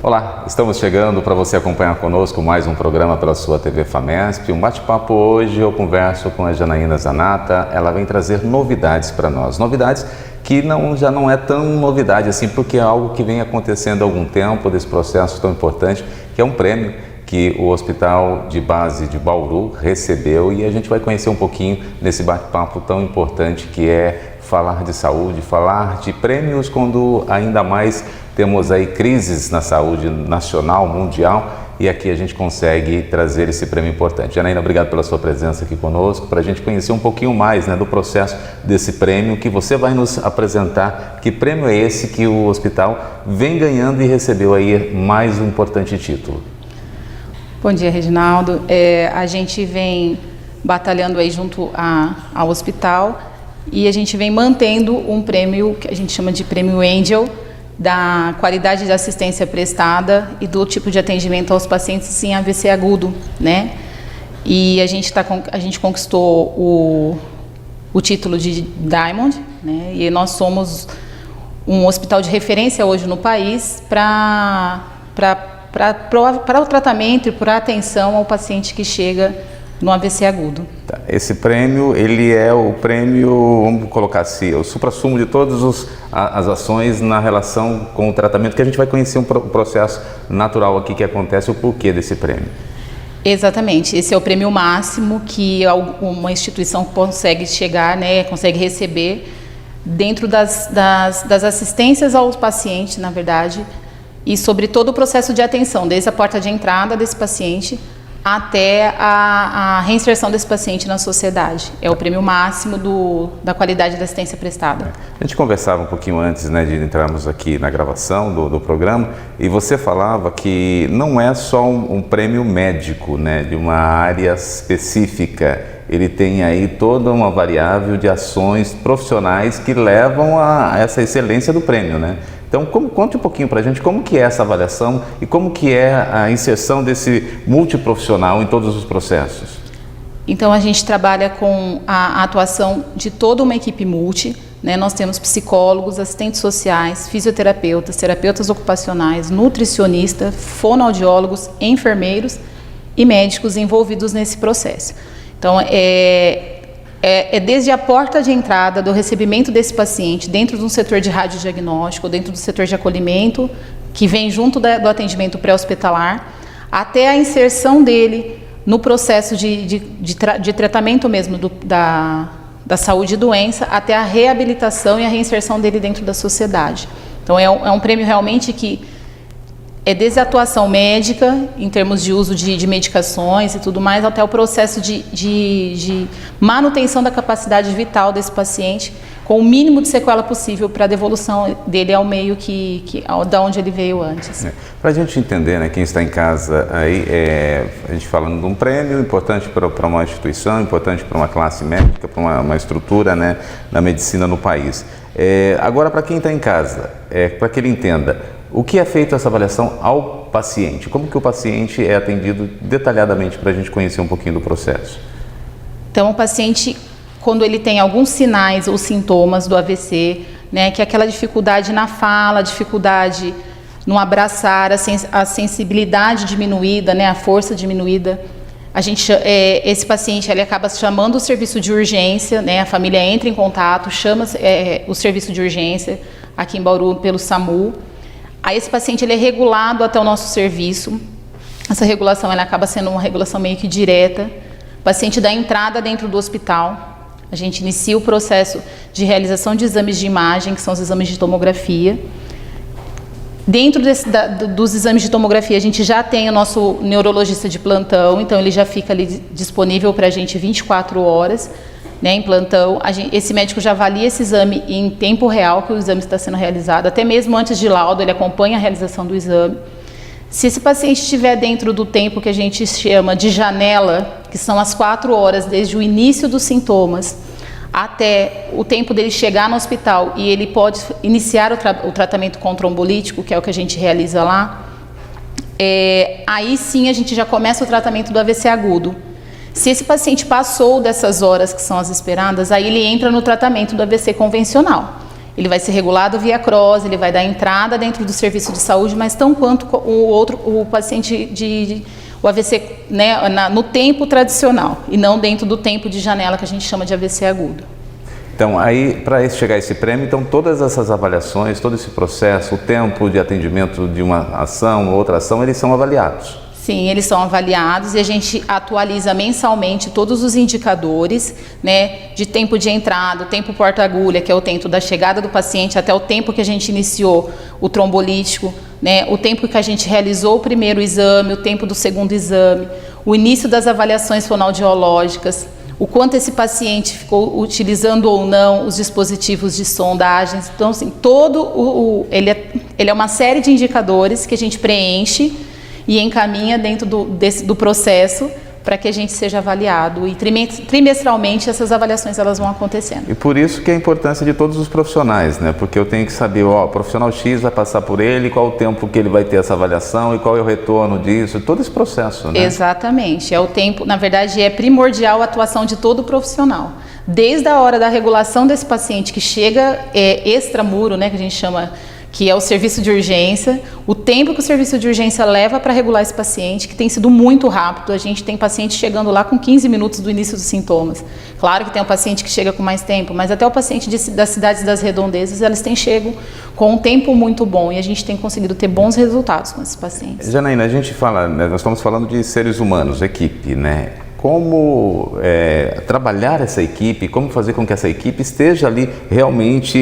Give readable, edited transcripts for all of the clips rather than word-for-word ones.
Olá, estamos chegando para você acompanhar conosco mais um programa pela sua TV FAMESP. Um bate-papo hoje, eu converso com a Janaína Zanata. Ela vem trazer novidades para nós. Novidades que já não é tão novidade assim, porque é algo que vem acontecendo há algum tempo, desse processo tão importante, que é um prêmio que o Hospital de Base de Bauru recebeu, e a gente vai conhecer um pouquinho nesse bate-papo tão importante que é falar de saúde, falar de prêmios quando ainda mais temos aí crises na saúde nacional, mundial, e aqui a gente consegue trazer esse prêmio importante. Janaína, obrigado pela sua presença aqui conosco, para a gente conhecer um pouquinho mais, do processo desse prêmio que você vai nos apresentar. Que prêmio é esse que o hospital vem ganhando e recebeu aí mais um importante título? Bom dia, Reginaldo. A gente vem batalhando aí junto ao hospital e a gente vem mantendo um prêmio que a gente chama de Prêmio Angel, da qualidade de assistência prestada e do tipo de atendimento aos pacientes em AVC agudo, E a gente conquistou o título de Diamond, E nós somos um hospital de referência hoje no país para o tratamento e para a atenção ao paciente que chega no AVC agudo. Esse prêmio, ele é o prêmio, vamos colocar assim, o suprassumo de todas as ações na relação com o tratamento, que a gente vai conhecer um processo natural aqui que acontece, o porquê desse prêmio. Exatamente, esse é o prêmio máximo que uma instituição consegue chegar, consegue receber dentro das assistências aos pacientes, na verdade, e sobre todo o processo de atenção, desde a porta de entrada desse paciente até a reinserção desse paciente na sociedade. É o prêmio máximo da qualidade da assistência prestada. A gente conversava um pouquinho antes de entrarmos aqui na gravação do programa, e você falava que não é só um prêmio médico, de uma área específica. Ele tem aí toda uma variável de ações profissionais que levam a essa excelência do prêmio, Então, conte um pouquinho para a gente como que é essa avaliação e como que é a inserção desse multiprofissional em todos os processos. Então, a gente trabalha com a atuação de toda uma equipe multi, Nós temos psicólogos, assistentes sociais, fisioterapeutas, terapeutas ocupacionais, nutricionistas, fonoaudiólogos, enfermeiros e médicos envolvidos nesse processo. Então, desde a porta de entrada do recebimento desse paciente dentro de um setor de radiodiagnóstico, dentro do setor de acolhimento, que vem junto do atendimento pré-hospitalar, até a inserção dele no processo de tratamento mesmo da saúde e doença, até a reabilitação e a reinserção dele dentro da sociedade. Então, é um prêmio realmente que é desde a atuação médica, em termos de uso de medicações e tudo mais, até o processo de manutenção da capacidade vital desse paciente, com o mínimo de sequela possível para a devolução dele ao meio da onde ele veio antes. Para a gente entender, quem está em casa, aí, a gente falando de um prêmio importante para uma instituição, importante para uma classe médica, para uma estrutura na medicina no país. Agora, para quem está em casa, para que ele entenda, o que é feito essa avaliação ao paciente? Como que o paciente é atendido detalhadamente para a gente conhecer um pouquinho do processo? Então, o paciente, quando ele tem alguns sinais ou sintomas do AVC, que é aquela dificuldade na fala, dificuldade no abraçar, a sensibilidade diminuída, a força diminuída, esse paciente ele acaba chamando o serviço de urgência, a família entra em contato, chama o serviço de urgência aqui em Bauru pelo SAMU. Aí esse paciente ele é regulado até o nosso serviço. Essa regulação ela acaba sendo uma regulação meio que direta. O paciente dá entrada dentro do hospital. A gente inicia o processo de realização de exames de imagem, que são os exames de tomografia. Dentro dos exames de tomografia, a gente já tem o nosso neurologista de plantão, então ele já fica ali disponível para a gente 24 horas. Em plantão, esse médico já avalia esse exame em tempo real que o exame está sendo realizado, até mesmo antes de laudo, ele acompanha a realização do exame. Se esse paciente estiver dentro do tempo que a gente chama de janela, que são as 4 horas desde o início dos sintomas até o tempo dele chegar no hospital, e ele pode iniciar o tratamento com trombolítico, que é o que a gente realiza lá, aí sim a gente já começa o tratamento do AVC agudo. Se esse paciente passou dessas horas que são as esperadas, aí ele entra no tratamento do AVC convencional. Ele vai ser regulado via CROSS, ele vai dar entrada dentro do serviço de saúde, mas tão quanto o paciente o AVC, né, no tempo tradicional, e não dentro do tempo de janela que a gente chama de AVC agudo. Então, aí, para chegar a esse prêmio, então todas essas avaliações, todo esse processo, o tempo de atendimento de uma ação, outra ação, eles são avaliados? Sim, eles são avaliados e a gente atualiza mensalmente todos os indicadores, né, de tempo de entrada, o tempo porta-agulha, que é o tempo da chegada do paciente, até o tempo que a gente iniciou o trombolítico, né, o tempo que a gente realizou o primeiro exame, o tempo do segundo exame, o início das avaliações fonoaudiológicas, o quanto esse paciente ficou utilizando ou não os dispositivos de sondagens. Então, assim, ele é uma série de indicadores que a gente preenche e encaminha dentro do processo para que a gente seja avaliado. E trimestralmente essas avaliações elas vão acontecendo. E por isso que é a importância de todos os profissionais, né? Porque eu tenho que saber, o profissional X vai passar por ele, qual o tempo que ele vai ter essa avaliação e qual é o retorno disso, todo esse processo, né? Exatamente. É o tempo, na verdade, é primordial a atuação de todo profissional. Desde a hora da regulação desse paciente que chega extramuro, né, que a gente chama, que é o serviço de urgência, o tempo que o serviço de urgência leva para regular esse paciente, que tem sido muito rápido. A gente tem paciente chegando lá com 15 minutos do início dos sintomas. Claro que tem um paciente que chega com mais tempo, mas até o paciente das cidades das redondezas, eles têm chego com um tempo muito bom e a gente tem conseguido ter bons resultados com esses pacientes. Janaína, a gente fala, né, nós estamos falando de seres humanos, equipe, né? Como trabalhar essa equipe, como fazer com que essa equipe esteja ali realmente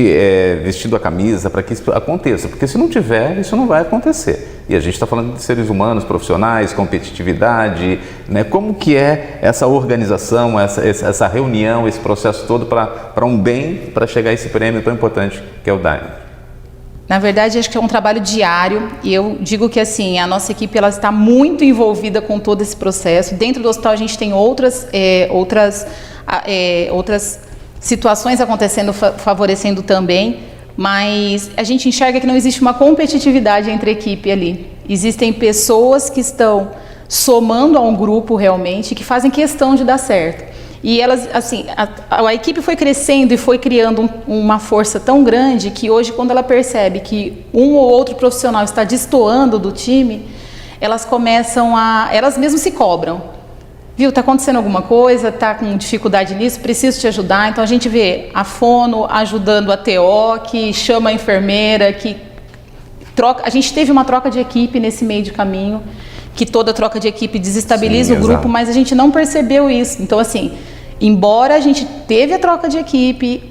vestindo a camisa para que isso aconteça, porque se não tiver, isso não vai acontecer. E a gente está falando de seres humanos, profissionais, competitividade, né? Como que é essa organização, essa reunião, esse processo todo para um bem, para chegar a esse prêmio tão importante que é o DAIM? Na verdade, acho que é um trabalho diário e eu digo que assim, a nossa equipe ela está muito envolvida com todo esse processo. Dentro do hospital a gente tem outras situações acontecendo, favorecendo também, mas a gente enxerga que não existe uma competitividade entre a equipe ali. Existem pessoas que estão somando a um grupo realmente, que fazem questão de dar certo. E elas, assim, a equipe foi crescendo e foi criando uma força tão grande que hoje, quando ela percebe que um ou outro profissional está destoando do time, elas começam elas mesmas se cobram. Viu, está acontecendo alguma coisa, está com dificuldade nisso, preciso te ajudar. Então a gente vê a fono ajudando a TO, que chama a enfermeira, que troca. A gente teve uma troca de equipe nesse meio de caminho, que toda troca de equipe desestabiliza o grupo, mas a gente não percebeu isso. Então, assim, embora a gente teve a troca de equipe,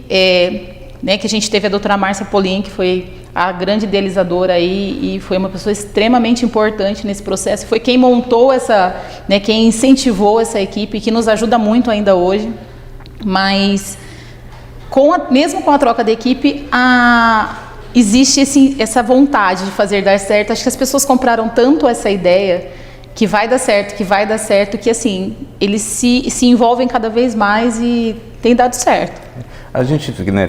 né, que a gente teve a doutora Márcia Polin, que foi a grande idealizadora aí e foi uma pessoa extremamente importante nesse processo, foi quem montou né, quem incentivou essa equipe, que nos ajuda muito ainda hoje, mas mesmo com a troca da equipe, existe essa vontade de fazer dar certo. Acho que as pessoas compraram tanto essa ideia que vai dar certo, que assim, eles se envolvem cada vez mais e tem dado certo. A gente, né,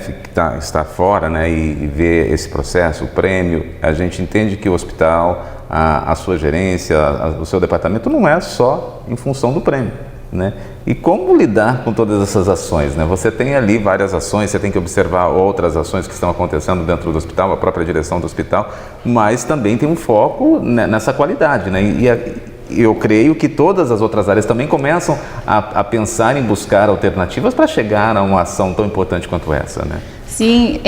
está fora, né, e vê esse processo, o prêmio, a gente entende que o hospital, a sua gerência, o seu departamento não é só em função do prêmio, né? E como lidar com todas essas ações, né? Você tem ali várias ações, você tem que observar outras ações que estão acontecendo dentro do hospital, a própria direção do hospital, mas também tem um foco nessa qualidade, né? E eu creio que todas as outras áreas também começam a pensar em buscar alternativas para chegar a uma ação tão importante quanto essa, né? Sim,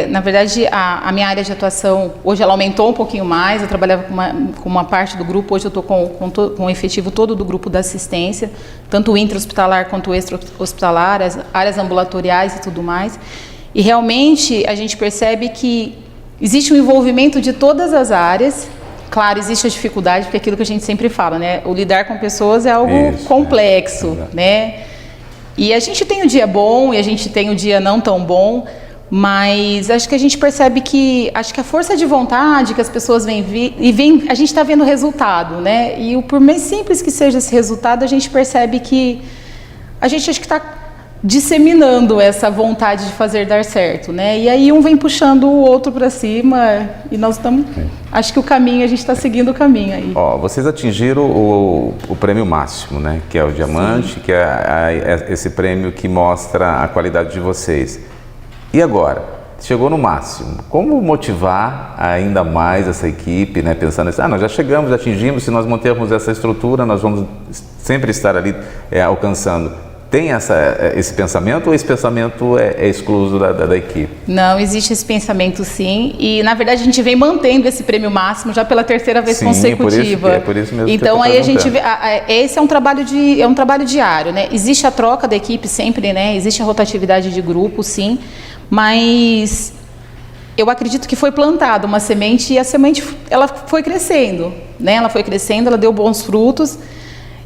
na verdade a minha área de atuação hoje ela aumentou um pouquinho mais. Eu trabalhava com uma parte do grupo, hoje eu estou com o efetivo todo do grupo da assistência, tanto o intra-hospitalar quanto o extra-hospitalar, as áreas ambulatoriais e tudo mais. E realmente a gente percebe que existe um envolvimento de todas as áreas. Claro, existe a dificuldade, porque é aquilo que a gente sempre fala, né? O lidar com pessoas é algo complexo, né? E a gente tem o dia bom e a gente tem o dia não tão bom, mas acho que a gente percebe que a força de vontade que as pessoas a gente está vendo o resultado, né? E por mais simples que seja esse resultado, a gente percebe que a gente acho que está disseminando essa vontade de fazer dar certo, né? E aí um vem puxando o outro para cima e nós estamos... Acho que a gente está seguindo o caminho aí. Vocês atingiram o prêmio máximo, né? Que é o diamante, sim, que é esse prêmio que mostra a qualidade de vocês. E agora? chegou no máximo. Como motivar ainda mais essa equipe, né? Pensando assim, nós já chegamos, já atingimos, se nós mantermos essa estrutura, nós vamos sempre estar ali alcançando. Tem esse pensamento ou esse pensamento é excluso da equipe? Não, existe esse pensamento sim, e na verdade a gente vem mantendo esse prêmio máximo já pela terceira vez consecutiva. Por isso mesmo então aí a gente vê, esse é um trabalho diário, né? Existe a troca da equipe sempre, né? Existe a rotatividade de grupo, sim, mas eu acredito que foi plantada uma semente e a semente ela foi crescendo, né? Ela foi crescendo, ela deu bons frutos.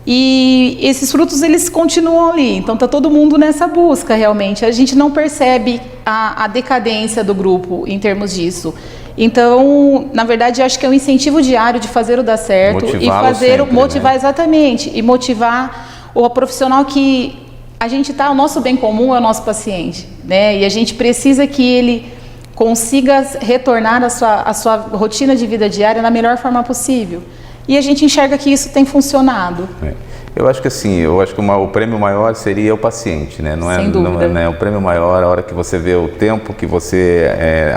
E esses frutos, eles continuam ali, então está todo mundo nessa busca realmente. A gente não percebe a decadência do grupo em termos disso. Então, na verdade, eu acho que é um incentivo diário de fazer o dar certo e motivar, né? Exatamente, e motivar o profissional que a gente está, o nosso bem comum é o nosso paciente, né? E a gente precisa que ele consiga retornar à sua rotina de vida diária na melhor forma possível. E a gente enxerga que isso tem funcionado. Eu acho que assim, o prêmio maior seria o paciente, né? Sem dúvida. Não é o prêmio maior a hora que você vê o tempo que você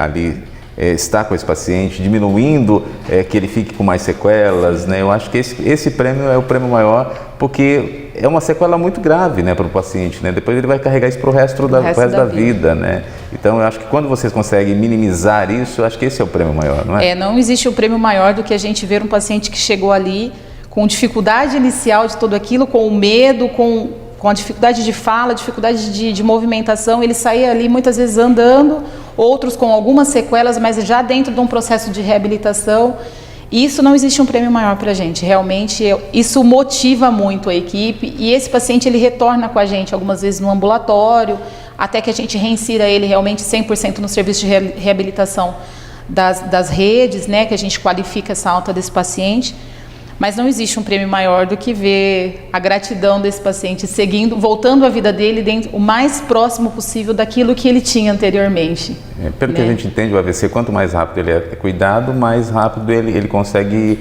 ali está com esse paciente, diminuindo que ele fique com mais sequelas, né? Eu acho que esse prêmio é o prêmio maior, porque é uma sequela muito grave, né, para o paciente, né? Depois ele vai carregar isso para o resto da vida, né? Então eu acho que quando vocês conseguem minimizar isso, eu acho que esse é o prêmio maior, não é? Não existe um prêmio maior do que a gente ver um paciente que chegou ali com dificuldade inicial de tudo aquilo, com o medo, com a dificuldade de fala, dificuldade de movimentação, ele saía ali muitas vezes andando, outros com algumas sequelas, mas já dentro de um processo de reabilitação. Isso não existe um prêmio maior para a gente, realmente isso motiva muito a equipe e esse paciente ele retorna com a gente algumas vezes no ambulatório, até que a gente reinsira ele realmente 100% no serviço de reabilitação das redes, né, que a gente qualifica essa alta desse paciente. Mas não existe um prêmio maior do que ver a gratidão desse paciente voltando a vida dele dentro, o mais próximo possível daquilo que ele tinha anteriormente. Pelo que a gente entende, o AVC, quanto mais rápido ele é cuidado, mais rápido ele consegue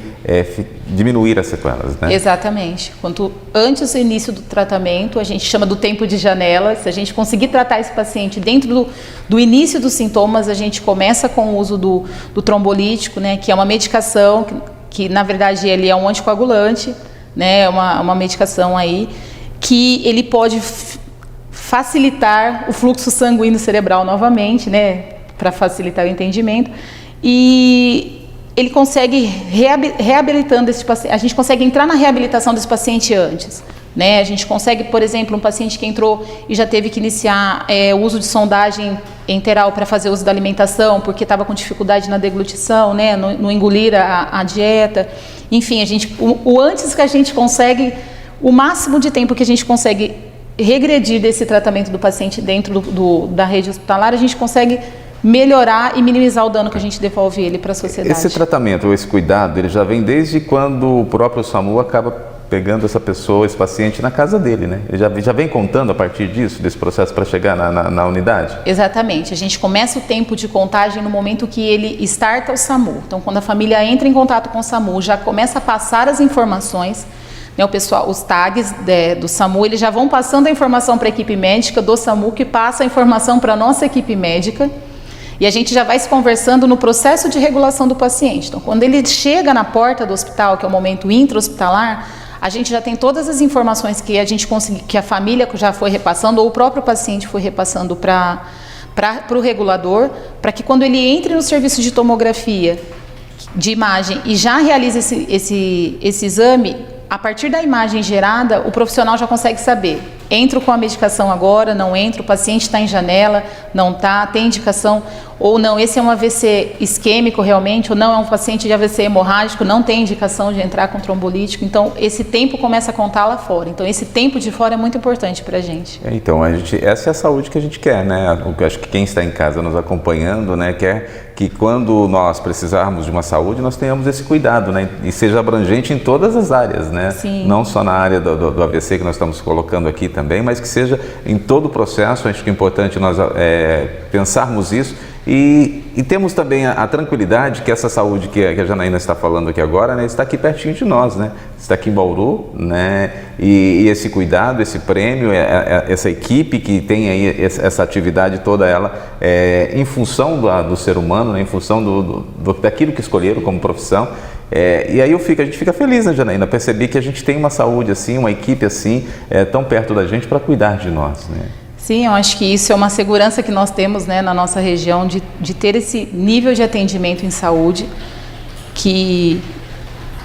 diminuir as sequelas, né? Exatamente. Quanto antes do início do tratamento, a gente chama do tempo de janela, se a gente conseguir tratar esse paciente dentro do início dos sintomas, a gente começa com o uso do trombolítico, né, que é uma medicação que na verdade ele é um anticoagulante, né, uma medicação aí, que ele pode facilitar o fluxo sanguíneo cerebral novamente, né, para facilitar o entendimento, e ele consegue reabilitando esse paciente, a gente consegue entrar na reabilitação desse paciente antes, né, a gente consegue, por exemplo, um paciente que entrou e já teve que iniciar o uso de sondagem enteral para fazer uso da alimentação, porque estava com dificuldade na deglutição, né, no engolir a dieta, enfim, o antes que a gente consegue, o máximo de tempo que a gente consegue regredir desse tratamento do paciente dentro da rede hospitalar, a gente consegue melhorar e minimizar o dano que a gente devolve ele para a sociedade. Esse tratamento, esse cuidado, ele já vem desde quando o próprio SAMU acaba pegando essa pessoa, esse paciente na casa dele, né? Ele já vem contando a partir disso, desse processo para chegar na unidade? Exatamente. A gente começa o tempo de contagem no momento que ele starta o SAMU. Então, quando a família entra em contato com o SAMU, já começa a passar as informações, né? O pessoal, os tags do SAMU, eles já vão passando a informação para a equipe médica do SAMU, que passa a informação para a nossa equipe médica. E a gente já vai se conversando no processo de regulação do paciente. Então, quando ele chega na porta do hospital, que é o momento intra-hospitalar, a gente já tem todas as informações que que a família já foi repassando, ou o próprio paciente foi repassando para o regulador, para que quando ele entre no serviço de tomografia, de imagem, e já realiza esse exame, a partir da imagem gerada, o profissional já consegue saber, entro com a medicação agora, não entro, o paciente está em janela, não está, tem indicação ou não, esse é um AVC isquêmico realmente, ou não é um paciente de AVC hemorrágico, não tem indicação de entrar com trombolítico, então esse tempo começa a contar lá fora, então esse tempo de fora é muito importante para a gente. Então, essa é a saúde que a gente quer, né? Eu acho que quem está em casa nos acompanhando, né, quer que quando nós precisarmos de uma saúde, nós tenhamos esse cuidado, né, e seja abrangente em todas as áreas, né? Sim. Não só na área do AVC que nós estamos colocando aqui também, mas que seja em todo o processo. Acho que é importante nós pensarmos isso E temos também a tranquilidade que essa saúde que a Janaína está falando aqui agora, né, está aqui pertinho de nós, né? Está aqui em Bauru, né? E esse cuidado, esse prêmio, essa equipe que tem aí essa atividade toda ela em função do ser humano, né, em função daquilo que escolheram como profissão. E aí a gente fica feliz, né, Janaína? Perceber que a gente tem uma saúde assim, uma equipe assim, tão perto da gente para cuidar de nós, né? Sim, eu acho que isso é uma segurança que nós temos, né, na nossa região de ter esse nível de atendimento em saúde, que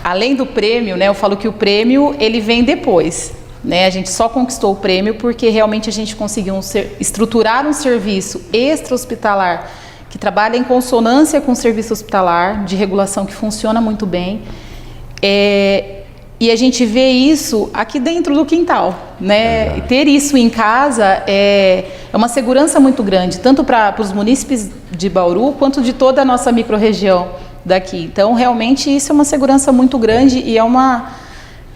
além do prêmio, né, eu falo que o prêmio ele vem depois, né? A gente só conquistou o prêmio porque realmente a gente conseguiu estruturar um serviço extra-hospitalar que trabalha em consonância com o serviço hospitalar, de regulação que funciona muito bem. E a gente vê isso aqui dentro do quintal, né? E ter isso em casa é uma segurança muito grande, tanto para os munícipes de Bauru, quanto de toda a nossa microrregião daqui. Então, realmente, isso é uma segurança muito grande e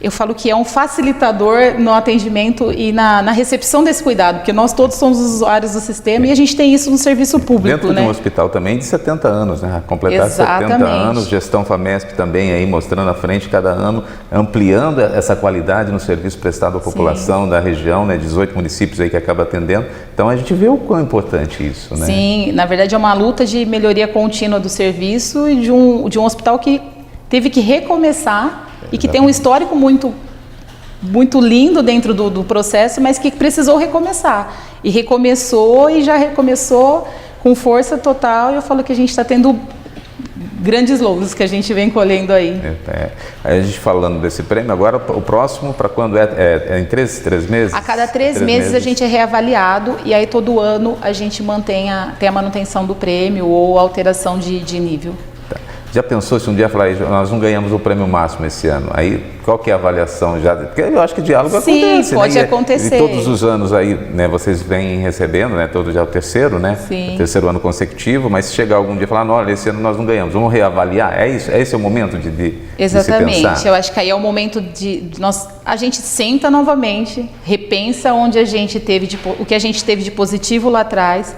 eu falo que é um facilitador no atendimento e na recepção desse cuidado, porque nós todos somos usuários do sistema e a gente tem isso no serviço público. Dentro de um hospital também de 70 anos, né? Completar 70 anos, gestão FAMESP também aí mostrando à frente cada ano, ampliando essa qualidade no serviço prestado à população da região, né? 18 municípios aí que acaba atendendo. Então a gente vê o quão importante isso, né? Sim, na verdade é uma luta de melhoria contínua do serviço e de um hospital que teve que recomeçar e que tem um histórico muito lindo dentro do processo, mas que precisou recomeçar. E recomeçou e já recomeçou com força total. E eu falo que a gente está tendo grandes louros que a gente vem colhendo aí. Aí a gente falando desse prêmio, agora o próximo para quando é em três meses? A cada três meses a gente é reavaliado e aí todo ano a gente tem a manutenção do prêmio ou alteração de nível. Já pensou se um dia falar, nós não ganhamos o prêmio máximo esse ano? Aí, qual que é a avaliação já? Porque eu acho que diálogo acontece, Sim, pode acontecer. E todos os anos aí, né, vocês vêm recebendo, né, todo já é o terceiro, né? Sim. O terceiro ano consecutivo, mas se chegar algum dia e falar, olha, esse ano nós não ganhamos, vamos reavaliar? É isso? Esse é o momento de Exatamente. se pensar? Eu acho que aí é o momento a gente senta novamente, repensa onde a gente teve o que a gente teve de positivo lá atrás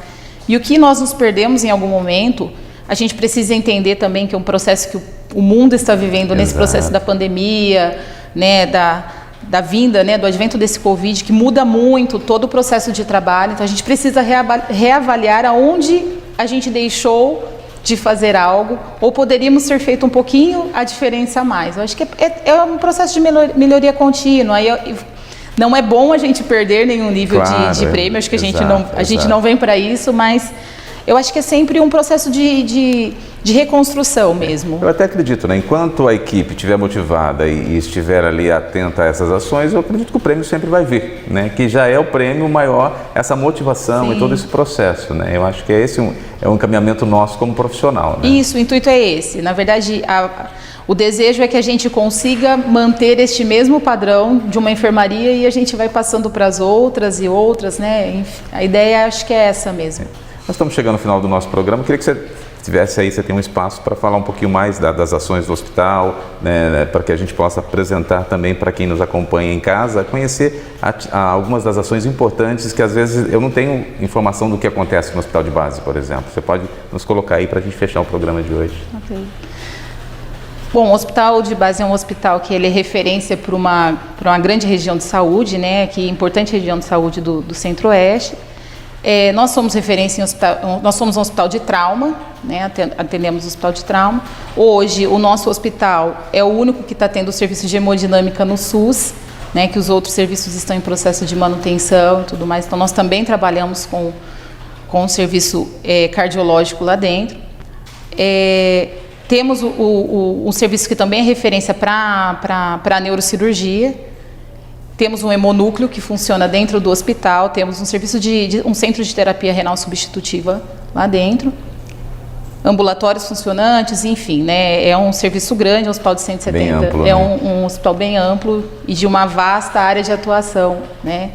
e o que nós nos perdemos em algum momento. A gente precisa entender também que é um processo que o mundo está vivendo nesse processo da pandemia, né, da vinda, né, do advento desse Covid, que muda muito todo o processo de trabalho. Então, a gente precisa reavaliar aonde a gente deixou de fazer algo ou poderíamos ter feito um pouquinho a diferença a mais. Eu acho que é um processo de melhoria contínua. Não é bom a gente perder nenhum nível de prêmio. Acho que a gente não vem para isso, mas eu acho que é sempre um processo de reconstrução mesmo. Eu até acredito, né? Enquanto a equipe estiver motivada e estiver ali atenta a essas ações, eu acredito que o prêmio sempre vai vir, né? Que já é o prêmio maior, essa motivação e todo esse processo, né? Eu acho que esse é um encaminhamento nosso como profissional, né? Isso, o intuito é esse. Na verdade, o desejo é que a gente consiga manter este mesmo padrão de uma enfermaria e a gente vai passando para as outras e outras, né? Enfim, a ideia acho que é essa mesmo. Nós estamos chegando ao final do nosso programa. Queria que você tivesse aí, você tem um espaço para falar um pouquinho mais das ações do hospital, né, para que a gente possa apresentar também para quem nos acompanha em casa, conhecer algumas das ações importantes que às vezes eu não tenho informação do que acontece no hospital de base, por exemplo. Você pode nos colocar aí para a gente fechar o programa de hoje. Ok. Bom, o hospital de base é um hospital que ele é referência para uma grande região de saúde, né, que é importante região de saúde do Centro-Oeste. Nós somos referência em hospital, nós somos um hospital de trauma, né, atendemos o hospital de trauma. Hoje, o nosso hospital é o único que está tendo o serviço de hemodinâmica no SUS, né, que os outros serviços estão em processo de manutenção e tudo mais. Então, nós também trabalhamos com o serviço cardiológico lá dentro. Temos um serviço que também é referência para a neurocirurgia. Temos um hemonúcleo que funciona dentro do hospital, temos um serviço um centro de terapia renal substitutiva lá dentro, ambulatórios funcionantes, enfim, né? É um serviço grande, um hospital de 170, bem amplo, é né? um hospital bem amplo e de uma vasta área de atuação, né?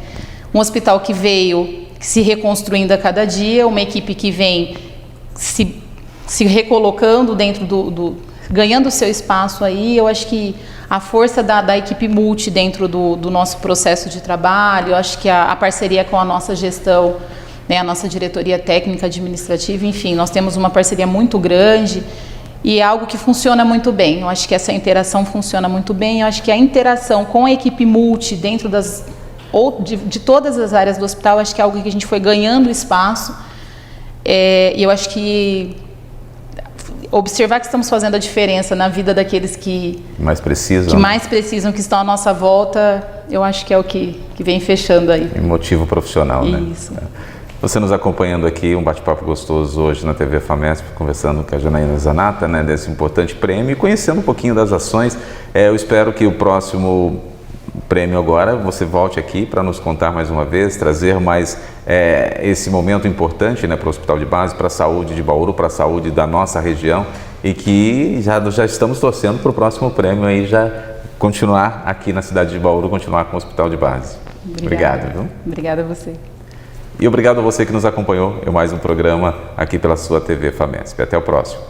Um hospital que veio se reconstruindo a cada dia, uma equipe que vem se recolocando dentro ganhando o seu espaço aí. Eu acho que a força da equipe multi dentro do nosso processo de trabalho, eu acho que a parceria com a nossa gestão, né, a nossa diretoria técnica administrativa, enfim, nós temos uma parceria muito grande e é algo que funciona muito bem. Eu acho que essa interação funciona muito bem, eu acho que a interação com a equipe multi dentro de todas as áreas do hospital, acho que é algo que a gente foi ganhando espaço, e eu acho que observar que estamos fazendo a diferença na vida daqueles que mais precisam, que estão à nossa volta, eu acho que é o que vem fechando aí. E motivo profissional, né? Isso. Você nos acompanhando aqui, um bate-papo gostoso hoje na TV FAMESP, conversando com a Janaína Zanata, né, desse importante prêmio e conhecendo um pouquinho das ações. Eu espero que o próximo prêmio agora você volte aqui para nos contar mais uma vez, trazer mais esse momento importante, né, para o Hospital de Base, para a saúde de Bauru, para a saúde da nossa região, e que já estamos torcendo para o próximo prêmio aí já continuar aqui na cidade de Bauru, continuar com o Hospital de Base. Obrigado, viu? Obrigada a você. E obrigado a você que nos acompanhou em mais um programa aqui pela sua TV FAMESP. Até o próximo.